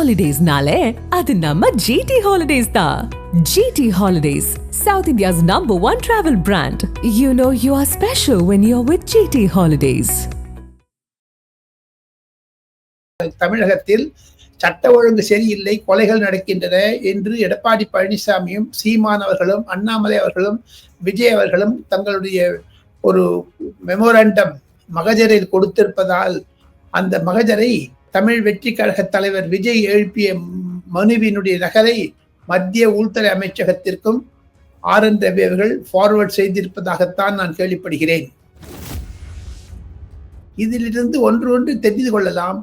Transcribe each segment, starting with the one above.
Holidays-nale, adu namma GT Holidays da. GT Holidays, South India's #1 travel brand. You know you are special when you're with GT Holidays. தமிழகத்தில் சட்ட ஒழுங்கு சரியில்லை, கொலைகள் நடக்கின்றன என்று எடப்பாடி பழனிசாமியும் சீமான் அவர்களும் அண்ணாமலை அவர்களும் விஜய் அவர்களும் தங்களுடைய ஒரு மெமோரண்டம் மகஜரில் கொடுத்திருப்பதால் அந்த மகஜரை தமிழ் வெற்றி கழக தலைவர் விஜய் எழுப்பிய மனுவினுடைய நகலை மத்திய உள்துறை அமைச்சகத்திற்கும் RN ரவி அவர்கள் ஃபார்வர்ட் செய்திருப்பதாகத்தான் நான் கேள்விப்படுகிறேன். இதிலிருந்து ஒன்று தெரிந்து கொள்ளலாம்,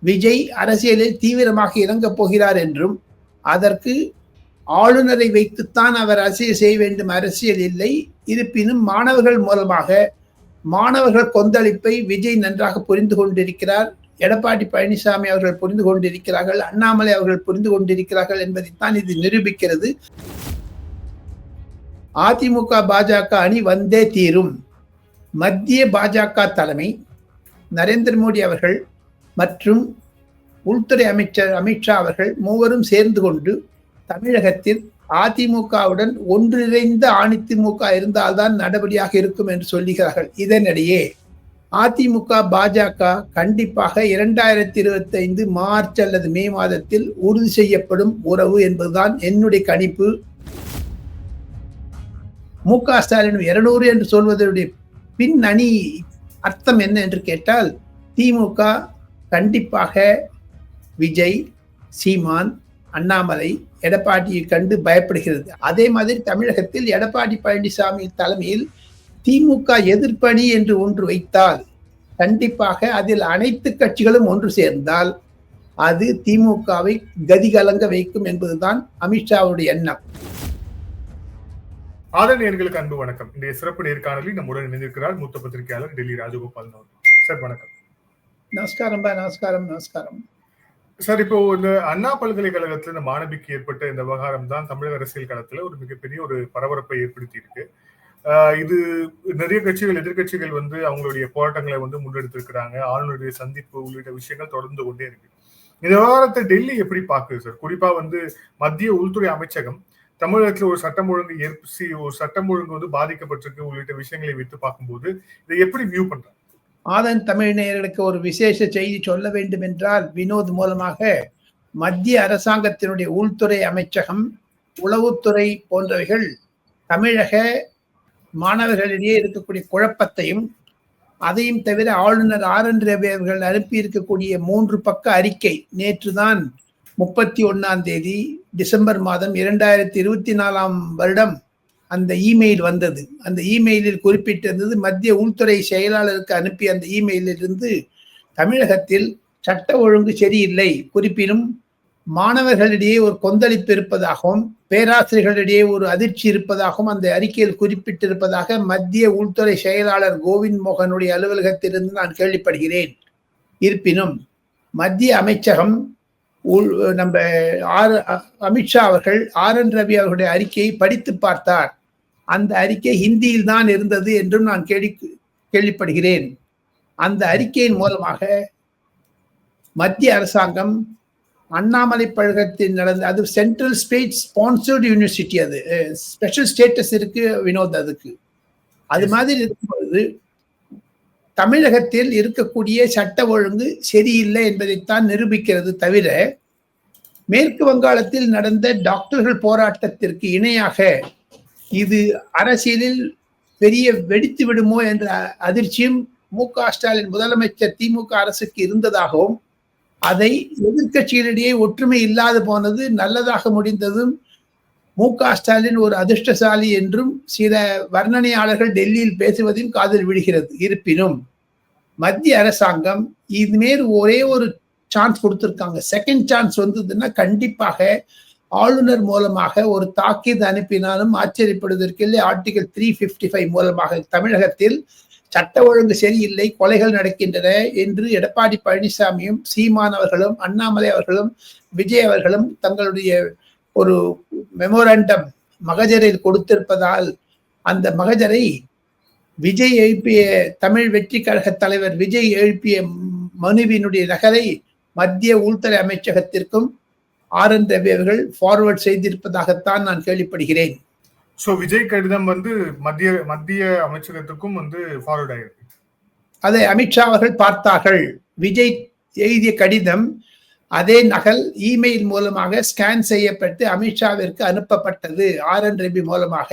விஜய் அரசியலில் தீவிரமாக இறங்கப் போகிறார் என்றும் அதற்கு ஆளுநரை வைத்துத்தான் அவர் அரசியல் செய்ய வேண்டும், அரசியல் இல்லை. இருப்பினும் மாணவர்கள் மூலமாக மாணவர்கள் கொந்தளிப்பை விஜய் நன்றாக புரிந்து கொண்டிருக்கிறார், எடப்பாடி பழனிசாமி அவர்கள் புரிந்து கொண்டிருக்கிறார்கள், அண்ணாமலை அவர்கள் புரிந்து கொண்டிருக்கிறார்கள் என்பதைத்தான் இது நிரூபிக்கிறது. அதிமுக பாஜக அணி வந்தே தீரும். மத்திய பாஜக தலைமை நரேந்திர மோடி அவர்கள் மற்றும் உள்துறை அமைச்சர் அமித்ஷா அவர்கள் மூவரும் சேர்ந்து கொண்டு தமிழகத்தில் அதிமுகவுடன் ஒன்றிணைந்த அதிமுக இருந்தால்தான் நடவடிக்கையாக இருக்கும் என்று சொல்லுகிறார்கள். இதனிடையே அதிமுக பாஜக கண்டிப்பாக 2025 மார்ச் அல்லது மே மாதத்தில் உறுதி செய்யப்படும் உறவு என்பதுதான் என்னுடைய கணிப்பு. மு.க. ஸ்டாலின் 200 என்று சொல்வதனுடைய பின்னணி அர்த்தம் என்ன என்று கேட்டால், திமுக கண்டிப்பாக விஜய், சீமான், அண்ணாமலை, எடப்பாடியை கண்டு பயப்படுகிறது. அதே மாதிரி தமிழகத்தில் எடப்பாடி பழனிசாமி தலைமையில் திமுக எதிர்ப்பணி என்று ஒன்று வைத்தால், கண்டிப்பாக அதில் அனைத்து கட்சிகளும் ஒன்று சேர்ந்தால் அது திமுகவை கதிகலங்க வைக்கும் என்பதுதான் அமித்ஷாவுடைய எண்ணம். ஆதரணியர்களுக்கு அன்பு வணக்கம். இன்றைய சிறப்பு நேர்காணலில் நம்முடன் இணைந்திருக்கிறார் மூத்த பத்திரிகையாளர் டெல்லி ராஜகோபால் சார். வணக்கம். நமஸ்காரம். நமஸ்காரம் சார், இப்போ இந்த அண்ணா பல்கலைக்கழகத்துல இந்த மாணவிக்கு ஏற்பட்ட இந்த விவகாரம் தான் தமிழக அரசியல் களத்துல ஒரு மிகப்பெரிய ஒரு பரபரப்பை ஏற்படுத்தி இருக்கு. இது நிறைய கட்சிகள், எதிர்கட்சிகள் அவங்களுடைய போராட்டங்களை முன்னெடுத்திருக்கிறாங்க. ஆளுநருடைய சந்திப்பு உள்ளிட்ட விஷயங்கள் தொடர்ந்து கொண்டே இருக்கு. இந்த விவகாரத்தை டெல்லி எப்படி பாக்குது சார்? குறிப்பா மத்திய உள்துறை அமைச்சகம் தமிழகத்துல ஒரு சட்டம் ஒழுங்கு பாதிக்கப்பட்டிருக்கு உள்ளிட்ட விஷயங்களை வைத்து பார்க்கும்போது இதை எப்படி வியூ பண்றாங்க? ஆதன் தமிழ் நேயர்களுக்கு ஒரு விசேஷ செய்தி சொல்ல வேண்டும் என்றால், வினோத் மூலமாக மத்திய அரசாங்கத்தினுடைய உள்துறை அமைச்சகம், உளவுத்துறை போன்றவைகள் தமிழக மாணவர்களிடையே இருக்கக்கூடிய குழப்பத்தையும், அதையும் தவிர ஆளுநர் RN ரவி அவர்கள் அனுப்பி இருக்கக்கூடிய 3 பக்க அறிக்கை நேற்று தான் 31 டிசம்பர் மாதம் 2024 அந்த இமெயில் வந்தது. அந்த இமெயிலில் குறிப்பிட்டிருந்தது, மத்திய உள்துறை செயலாளருக்கு அனுப்பிய அந்த இமெயிலில் இருந்து தமிழகத்தில் சட்ட ஒழுங்கு சரியில்லை, குறிப்பிலும் மாணவர்களிடையே ஒரு கொந்தளிப்பு இருப்பதாகவும் பேராசிரியர்களிடையே ஒரு அதிர்ச்சி இருப்பதாகவும் அந்த அறிக்கையில் குறிப்பிட்டிருப்பதாக மத்திய உள்துறை செயலாளர் கோவிந்த் மோகனுடைய அலுவலகத்திலிருந்து நான் கேள்விப்படுகிறேன். இருப்பினும் மத்திய அமைச்சகம் நம்ம அமித்ஷா அவர்கள் RN ரவி அவர்களுடைய அறிக்கையை படித்து பார்த்தார். அந்த அறிக்கை ஹிந்தியில் தான் இருந்தது என்றும் நான் கேள்விப்படுகிறேன். அந்த அறிக்கையின் மூலமாக மத்திய அரசாங்கம் அண்ணாமலை பல்கலைக்கழகத்தில் நடந்த, அது சென்ட்ரல் ஸ்டேட் ஸ்பான்சர்டு யூனிவர்சிட்டி, அது ஸ்பெஷல் ஸ்டேட்டஸ் இருக்கு வினோத். அதுக்கு அது மாதிரி இருக்கும்பொழுது தமிழகத்தில் இருக்கக்கூடிய சட்ட ஒழுங்கு சரியில்லை என்பதைத்தான் நிரூபிக்கிறது. தவிர மேற்கு வங்காளத்தில் நடந்த டாக்டர்கள் போராட்டத்திற்கு இணையாக இது அரசியலில் பெரிய வெடித்து விடுமோ என்ற அதிர்ச்சியும் மு.க. ஸ்டாலின் முதலமைச்சர் திமுக அரசுக்கு இருந்ததாகவும், அதை எதிர்கட்சிகளிடையே ஒற்றுமை இல்லாது போனது நல்லதாக முடிந்ததும் மு.க. ஸ்டாலின் ஒரு அதிர்ஷ்டசாலி என்றும் சில வர்ணனையாளர்கள் டெல்லியில் பேசுவதையும் காதில் விழுகிறது. இருப்பினும் மத்திய அரசாங்கம் இதுமேல் ஒரே ஒரு சான்ஸ் கொடுத்திருக்காங்க. செகண்ட் சான்ஸ் வந்ததுன்னா கண்டிப்பாக ஆளுநர் மூலமாக ஒரு தாக்கீது அனுப்பினாலும் ஆச்சரியப்படுவதற்கில்லை. ஆர்டிகல் 355 மூலமாக தமிழகத்தில் சட்ட ஒழுங்கு சரியில்லை, கொலைகள் நடக்கின்றன என்று எடப்பாடி பழனிசாமியும் சீமான் அவர்களும் அண்ணாமலை அவர்களும் விஜய் அவர்களும் தங்களுடைய ஒரு மெமோரண்டம் மகஜரில் கொடுத்திருப்பதால் அந்த மகஜரை விஜய் எழுப்பிய தமிழ் வெற்றி கழக தலைவர் விஜய் எழுப்பிய மனுவினுடைய நகலை மத்திய உள்துறை அமைச்சகத்திற்கும் RN ரவி அவர்கள் ஃபார்வர்ட் செய்திருப்பதாகத்தான் நான் கேள்விப்படுகிறேன். சோ விஜய் கடிதம் வந்து மத்திய அமைச்சகத்துக்கும் வந்து ஃபார்வர்ட் ஆயிருக்கு. அதை அமித்ஷா அவர்கள் பார்த்தார்கள். விஜய் எழுதிய கடிதம் அதே நகல் இமெயில் மூலமாக ஸ்கேன் செய்யப்பட்டு அமித்ஷாவிற்கு அனுப்பப்பட்டது RN ரவி மூலமாக.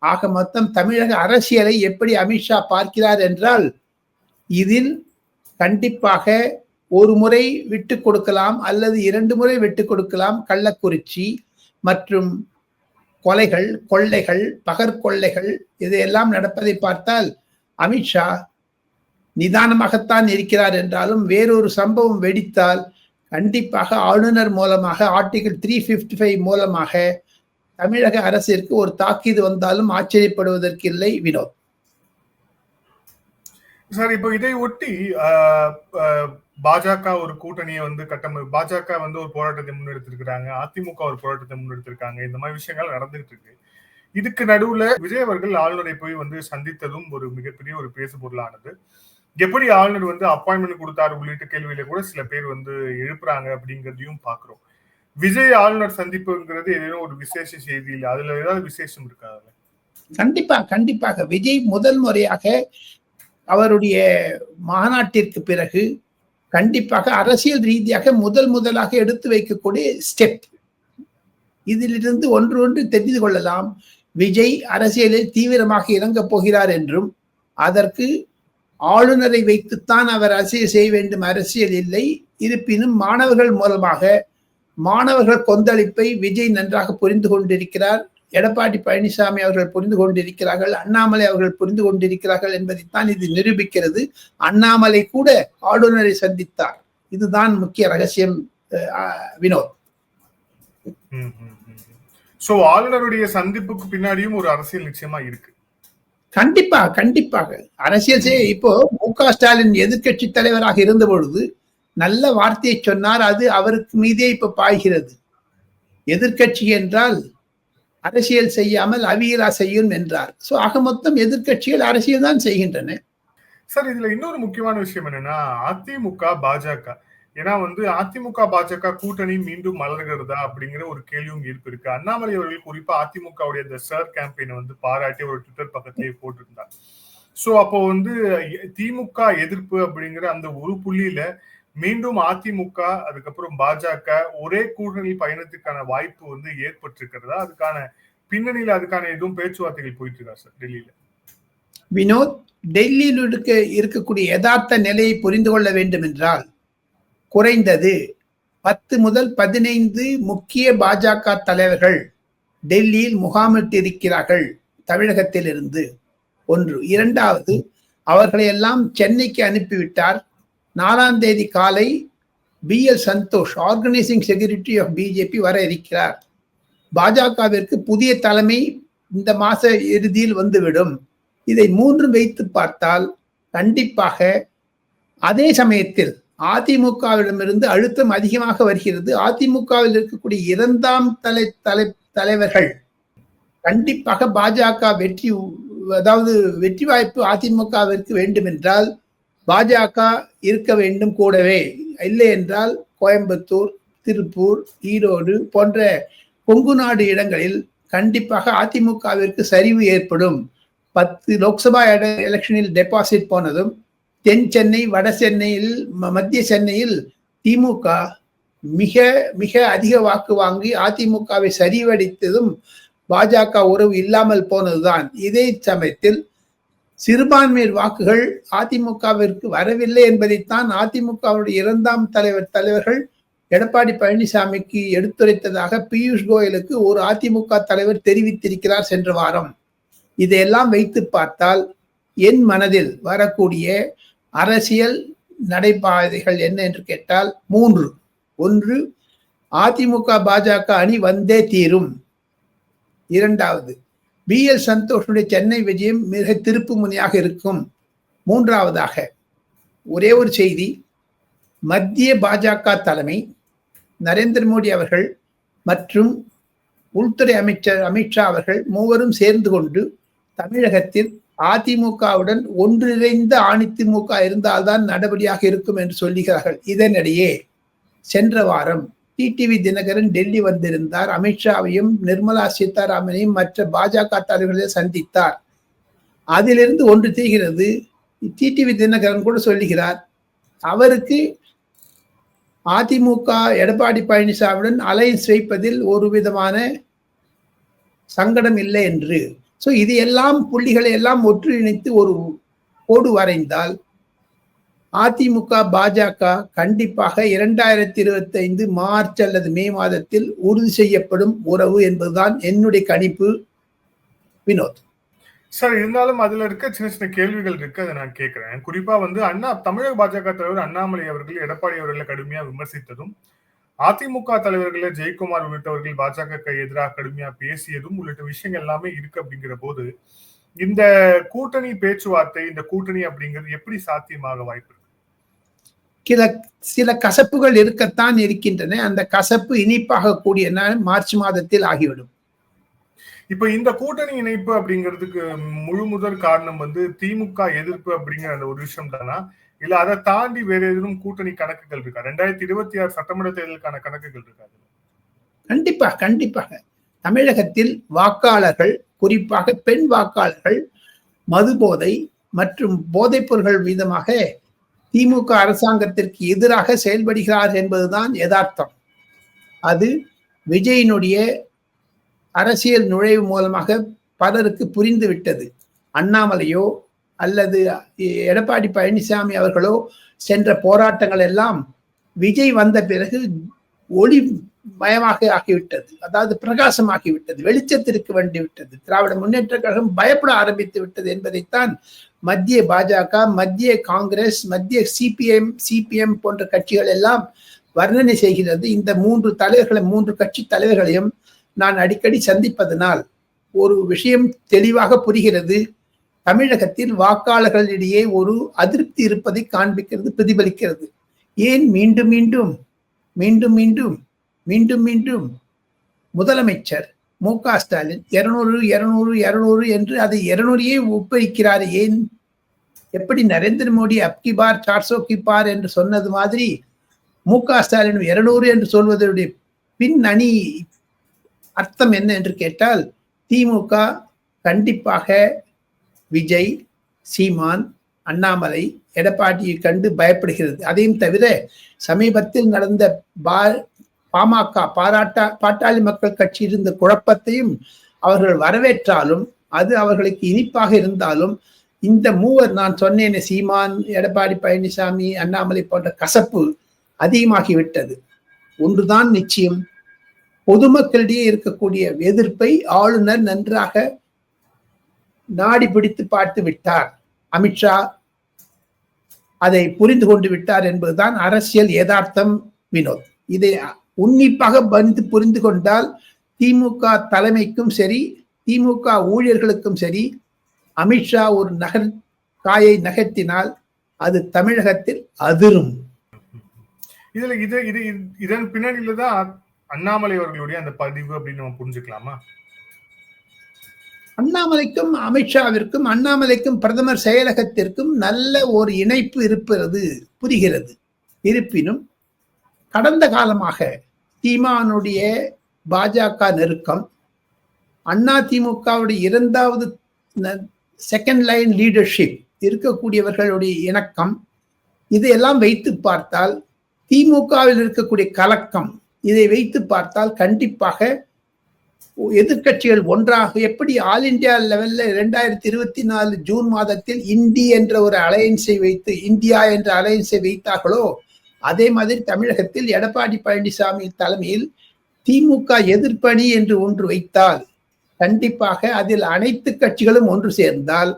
ஆக மொத்தம் தமிழக அரசியலை எப்படி அமித்ஷா பார்க்கிறார் என்றால், இதில் கண்டிப்பாக ஒரு முறை விட்டு கொடுக்கலாம் அல்லது 2 முறை விட்டு கொடுக்கலாம். கள்ளக்குறிச்சி மற்றும் கொலைகள், கொள்ளைகள், பகற்கொள்ளைகள் இதையெல்லாம் நடப்பதை பார்த்தால் அமித்ஷா நிதானமாகத்தான் இருக்கிறார் என்றாலும் வேறொரு சம்பவம் வெடித்தால் கண்டிப்பாக ஆளுநர் மூலமாக ஆர்டிகிள் 355 மூலமாக தமிழக அரசிற்கு ஒரு தாக்கீது வந்தாலும் ஆச்சரியப்படுவதற்கு இல்லை வினோத். சார், இப்போ இதை ஒட்டி பாஜக ஒரு கூட்டணியை வந்து பாஜக வந்து ஒரு போராட்டத்தை முன்னெடுத்திருக்கிறாங்க, அதிமுக ஒரு போராட்டத்தை முன்னெடுத்திருக்காங்க. இந்த மாதிரி விஷயங்கள் நடந்துகிட்டு இருக்கு. இதுக்கு நடுவுல விஜய் அவர்கள் ஆளுநரை போய் வந்து சந்தித்ததும் ஒரு மிகப்பெரிய ஒரு பேசு பொருளானது. எப்படி ஆளுநர் வந்து அப்பாயின்மெண்ட் கொடுத்தாரு உள்ளிட்ட கேள்வியில கூட சில பேர் வந்து எழுப்புறாங்க அப்படிங்கிறதையும் பாக்குறோம். விஜய் ஆளுநர் சந்திப்புங்கிறது ஏதேனும் ஒரு விசேஷ செய்தி இல்லை, அதுல ஏதாவது விசேஷம் இருக்கா? கண்டிப்பாக விஜய் முதல் முறையாக அவருடைய மாநாட்டிற்கு பிறகு கண்டிப்பாக அரசியல் ரீதியாக முதலாக எடுத்து வைக்கக்கூடிய ஸ்டெப். இதிலிருந்து ஒன்று தெரிந்து கொள்ளலாம், விஜய் அரசியலில் தீவிரமாக இறங்கப் போகிறார் என்றும் அதற்கு ஆளுநரை வைத்துத்தான் அவர் அரசியல் செய்ய வேண்டும், அரசியல் இல்லை. இருப்பினும் மாணவர்கள் மூலமாக மாணவர்கள் கொந்தளிப்பை விஜய் நன்றாக புரிந்து கொண்டிருக்கிறார். எடப்பாடி பழனிசாமி அவர்கள் புரிந்து கொண்டிருக்கிறார்கள், அண்ணாமலை அவர்கள் புரிந்து கொண்டிருக்கிறார்கள் என்பதைத்தான் இது நிரூபிக்கிறது. அண்ணாமலை கூட ஆளுநரை சந்தித்தார். இதுதான் முக்கிய ரகசியம் வினோத். சோ ஆளுநருடைய சந்திப்புக்கு பின்னாடியும் ஒரு அரசியல் நிச்சயமா இருக்கு. கண்டிப்பாக அரசியல் செய்ய. இப்போ மு.க. ஸ்டாலின் எதிர்கட்சி தலைவராக இருந்த பொழுது நல்ல வார்த்தையை சொன்னார், அது அவருக்கு மீதே இப்ப பாய்கிறது. எதிர்கட்சி என்றால் அரசியல் செய்யாமல் அவியலா செய்யும் என்றார். சோ ஆக மொத்தம் எதிர்கட்சிகள் அரசியல் தான் செய்கின்றன. சார், இதுல இன்னொரு முக்கியமான விஷயம் என்னன்னா, அதிமுக பாஜக, ஏன்னா வந்து அதிமுக பாஜக கூட்டணி மீண்டும் மலர்கிறதா அப்படிங்கிற ஒரு கேள்வியும் இருக்கு. அண்ணாமலை அவர்கள் குறிப்பா அதிமுகவுடைய இந்த சர் கேம்பெயினை வந்து பாராட்டி ஒரு ட்விட்டர் பக்கத்திலேயே போட்டிருந்தார். சோ அப்போ வந்து திமுக எதிர்ப்பு அப்படிங்கிற அந்த ஒரு புள்ளியில மீண்டும் அதிமுக அதுக்கப்புறம் பாஜக ஒரே கூட்டணி பயணத்துக்கான வாய்ப்பு வந்து ஏற்பட்டிருக்கிறதா? அதுக்கான பின்னணியில அதுக்கான எதுவும் பேச்சுவார்த்தைகள் போயிட்டு இருக்கா சார் டெல்லியில? வினோத், டெல்லியில் இருக்கக்கூடிய யதார்த்த நிலையை புரிந்து கொள்ள வேண்டும் என்றால் குறைந்தது 10 முதல் 15 முக்கிய பாஜக தலைவர்கள் டெல்லியில் முகாமிட்டிருக்கிறார்கள் தமிழகத்தில் இருந்து. ஒன்று. இரண்டாவது, அவர்களை எல்லாம் சென்னைக்கு அனுப்பிவிட்டார். 4ஆம் தேதி காலை BL Santhosh, organising secretary of BJP, வர இருக்கிறார். பாஜகவிற்கு புதிய தலைமை இந்த மாச இறுதியில் வந்துவிடும். இதை 3 வைத்து பார்த்தால் கண்டிப்பாக அதே சமயத்தில் அதிமுகவிடமிருந்து அழுத்தம் அதிகமாக வருகிறது. அதிமுகவில் இருக்கக்கூடிய 2ஆம் தலைவர்கள் கண்டிப்பாக பாஜக வெற்றி வாய்ப்பு அதிமுகவிற்கு வேண்டும் என்றால் பாஜக இருக்க வேண்டும் கூடவே. இல்லை என்றால் கோயம்புத்தூர், திருப்பூர், ஈரோடு போன்ற கொங்கு நாடு இடங்களில் கண்டிப்பாக அதிமுகவிற்கு சரிவு ஏற்படும். 10 லோக்சபா எலெக்ஷனில் டெபாசிட் போனதும் தென் சென்னை, வட சென்னையில், மத்திய சென்னையில் திமுக மிக மிக அதிக வாக்கு வாங்கி அதிமுகவை சரிவடித்ததும் பாஜக உறவு இல்லாமல் போனதுதான். இதே சமயத்தில் சிறுபான்மையர் வாக்குகள் அதிமுகவிற்கு வரவில்லை என்பதைத்தான் அதிமுகவுடைய 2ஆம் தலைவர்கள் எடப்பாடி பழனிசாமிக்கு எடுத்துரைத்ததாக பியூஷ் கோயலுக்கு ஒரு அதிமுக தலைவர் தெரிவித்திருக்கிறார் சென்ற வாரம். இதையெல்லாம் வைத்து பார்த்தால் என் மனதில் வரக்கூடிய அரசியல் நடைபாதைகள் என்ன என்று கேட்டால் 3. 1, அதிமுக பாஜக அணி வந்தே தீரும். 2வது, BL சந்தோஷனுடைய சென்னை விஜயம் மிக திருப்பு முனையாக இருக்கும். 3வதாக ஒரே ஒரு செய்தி, மத்திய பாஜக தலைமை நரேந்திர மோடி அவர்கள் மற்றும் உள்துறை அமைச்சர் அமித்ஷா அவர்கள் மூவரும் சேர்ந்து கொண்டு தமிழகத்தில் அதிமுகவுடன் ஒன்றிணைந்த அதிமுக இருந்தால்தான் நடவடிக்கையாக இருக்கும் என்று சொல்லுகிறார்கள். இதனிடையே சென்ற வாரம் டிடிவி தினகரன் டெல்லி வந்திருந்தார். அமித்ஷாவையும் நிர்மலா சீதாராமனையும் மற்ற பாஜக தலைவர்களை சந்தித்தார். அதிலிருந்து ஒன்று தெரிகிறது. டிடிவி தினகரன் கூட சொல்லுகிறார், அவருக்கு அதிமுக எடப்பாடி பழனிசாமியுடன் அலைன்ஸ் வைப்பதில் ஒரு விதமான சங்கடம் இல்லை என்று. ஸோ இது எல்லாம் புள்ளிகளை எல்லாம் ஒன்றிணைத்து ஒரு கோடு வரைந்தால் அதிமுக பாஜக கண்டிப்பாக 2025 மார்ச் அல்லது மே மாதத்தில் உறுதி செய்யப்படும் உறவு என்பதுதான் என்னுடைய கணிப்பு. வினோத் சார், இருந்தாலும் அதுல இருக்க சின்ன சின்ன கேள்விகள் இருக்கு, அதை நான் கேட்கிறேன். குறிப்பா தமிழக பாஜக தலைவர் அண்ணாமலை அவர்கள் எடப்பாடி அவர்களை கடுமையா விமர்சித்ததும், அதிமுக தலைவர்கள் ஜெயக்குமார் உள்ளிட்டவர்கள் பாஜக எதிராக கடுமையா பேசியதும் உள்ளிட்ட விஷயங்கள் எல்லாமே இருக்கு. அப்படிங்கிற போது இந்த கூட்டணி பேச்சுவார்த்தை, இந்த கூட்டணி அப்படிங்கிறது எப்படி சாத்தியமாக வாய்ப்பு இருக்கு? சில கசப்புகள் இருக்கத்தான் இருக்கின்றன. அந்த கசப்பு இனிப்பாக கூடிய மார்ச் மாதத்தில் ஆகிவிடும். இப்ப இந்த கூட்டணி இணைப்பு அப்படிங்கிறதுக்கு முழு முதல் காரணம் திமுக எதிர்ப்பு அப்படிங்கிற அந்த ஒரு விஷயம் தானா, இல்ல அதை தாண்டி வேற எதுவும் கூட்டணி கணக்குகள் இருக்கா? 2026 சட்டமன்ற தேர்தலுக்கான கணக்குகள் இருக்காது? கண்டிப்பாக தமிழகத்தில் வாக்காளர்கள், குறிப்பாக பெண் வாக்காளர்கள், மது போதை மற்றும் போதைப் பொருட்கள் மீதமாக திமுக அரசாங்கத்திற்கு எதிராக செயல்படுகிறார் என்பதுதான் யதார்த்தம். அது விஜயினுடைய அரசியல் நுழைவு மூலமாக பலருக்கு புரிந்து விட்டது. அண்ணாமலையோ அல்லது எடப்பாடி பழனிசாமி அவர்களோ சென்ற போராட்டங்கள் எல்லாம் விஜய் வந்த பிறகு ஒளி மயமாக ஆகிவிட்டது, அதாவது பிரகாசமாகிவிட்டது, வெளிச்சத்திற்கு வந்துவிட்டது. திராவிட முன்னேற்ற கழகம் பயப்பட ஆரம்பித்து விட்டது என்பதைத்தான் மத்திய பாஜக, மத்திய காங்கிரஸ், மத்திய சிபிஎம் போன்ற கட்சிகள் எல்லாம் வர்ணனை செய்கிறது. இந்த மூன்று கட்சி தலைவர்களையும் நான் அடிக்கடி சந்திப்பதனால் ஒரு விஷயம் தெளிவாக புரிகிறது. தமிழகத்தில் வாக்காளர்களிடையே ஒரு அதிருப்தி இருப்பதை காண்பிக்கிறது, பிரதிபலிக்கிறது. ஏன் மீண்டும் மீண்டும் மீண்டும் மீண்டும் மீண்டும் மீண்டும் முதலமைச்சர் மு.க. ஸ்டாலின் 200 என்று அதை 200 ஒப்படைக்கிறார்? ஏன்? எப்படி நரேந்திர மோடி அப்கி பார் 400 கி பார் என்று சொன்னது மாதிரி மு.க. ஸ்டாலின் 200 என்று சொல்வதனுடைய பின் அணி அர்த்தம் என்ன என்று கேட்டால், திமுக கண்டிப்பாக விஜய், சீமான், அண்ணாமலை, எடப்பாடியை கண்டு பயப்படுகிறது. அதையும் தவிர சமீபத்தில் நடந்த பாமக பாட்டாளி மக்கள் கட்சி இருந்த குழப்பத்தையும் அவர்கள் வரவேற்றாலும், அது அவர்களுக்கு இனிப்பாக இருந்தாலும், இந்த மூவர் நான் சொன்னேன், சீமான், எடப்பாடி பழனிசாமி, அண்ணாமலை போன்ற கசப்பு அதிகமாகிவிட்டது. ஒன்றுதான் நிச்சயம், பொதுமக்களிடையே இருக்கக்கூடிய எதிர்ப்பை ஆளுநர் நன்றாக நாடி பிடித்து பார்த்து விட்டார். அமித்ஷா அதை புரிந்து கொண்டு விட்டார் என்பதுதான் அரசியல் யதார்த்தம். வினோத், இதை உன்னிப்பாக புரிந்து கொண்டால் திமுக தலைமைக்கும் சரி, திமுக ஊழியர்களுக்கும் சரி, அமித்ஷா ஒரு காயை நகர்த்தினால் அது தமிழகத்தில் அதிரும். இதன் பின்னணியில தான் அண்ணாமலை அவர்களுடைய அந்த பதிவு அப்படின்னு நம்ம புரிஞ்சுக்கலாமா? அண்ணாமலைக்கும் அமித்ஷாவிற்கும், அண்ணாமலைக்கும் பிரதமர் செயலகத்திற்கும் நல்ல ஒரு இணைப்பு இருப்பது புரிகிறது. இருப்பினும் கடந்த காலமாக சீமானுடைய பாஜக நெருக்கம், அண்ணா திமுகவுடைய இரண்டாவது செகண்ட் லைன் லீடர்ஷிப் இருக்கக்கூடியவர்களுடைய இணக்கம், இதையெல்லாம் வைத்து பார்த்தால், திமுகவில் இருக்கக்கூடிய கலக்கம், இதை வைத்து பார்த்தால் கண்டிப்பாக எதிர்கட்சிகள் ஒன்றாக, எப்படி ஆல் இந்தியா லெவல்ல 2024 ஜூன் மாதத்தில் இந்தியா என்ற அலையன்ஸை வைத்தார்களோ, அதே மாதிரி தமிழகத்தில் எடப்பாடி பழனிசாமி தலைமையில் திமுக எதிர்ப்பணி என்று ஒன்று வைத்தால், கண்டிப்பாக அதில் அனைத்து கட்சிகளும் ஒன்று சேர்ந்தால்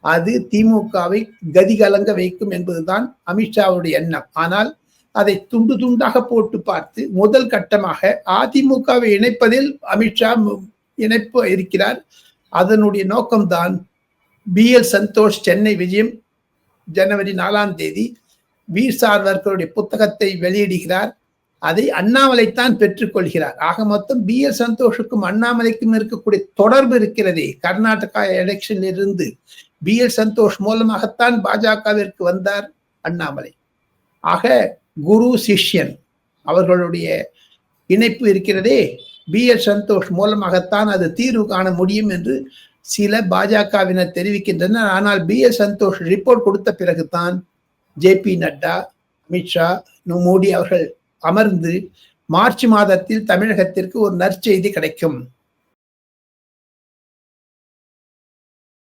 அது திமுகவை கதிகலங்க வைக்கும் என்பதுதான் அமித்ஷாவுடைய எண்ணம். ஆனால் அதை துண்டு துண்டாக போட்டு பார்த்து முதல் கட்டமாக அதிமுகவை இணைப்பதில் அமித்ஷா இணைப்பு இருக்கிறார். அதனுடைய நோக்கம்தான் BL சந்தோஷ் சென்னை விஜயம் ஜனவரி 4ஆம் தேதி வீர் சார்வர்களுடைய புத்தகத்தை வெளியிடுகிறார். அதை அண்ணாமலைத்தான் பெற்றுக்கொள்கிறார். ஆக மொத்தம் BL சந்தோஷுக்கும் அண்ணாமலைக்கும் இருக்கக்கூடிய தொடர்பு இருக்கிறதே. கர்நாடகா எலெக்ஷனில் இருந்து BL சந்தோஷ் மூலமாகத்தான் பாஜகவிற்கு வந்தார் அண்ணாமலை. ஆக குரு சிஷ்யன் அவர்களுடைய இணைப்பு இருக்கிறதே, எல் சந்தோஷ் மூலமாகத்தான் அது தீர்வு காண முடியும் என்று சில பாஜகவினர் தெரிவிக்கின்றனர். ஆனால் எல் சந்தோஷ் ரிப்போர்ட் கொடுத்த பிறகுதான் ஜே.பி. நட்டா, அமித்ஷா, மோடி அவர்கள் அமர்ந்து மார்ச் மாதத்தில் தமிழகத்திற்கு ஒரு நற்செய்தி கிடைக்கும்.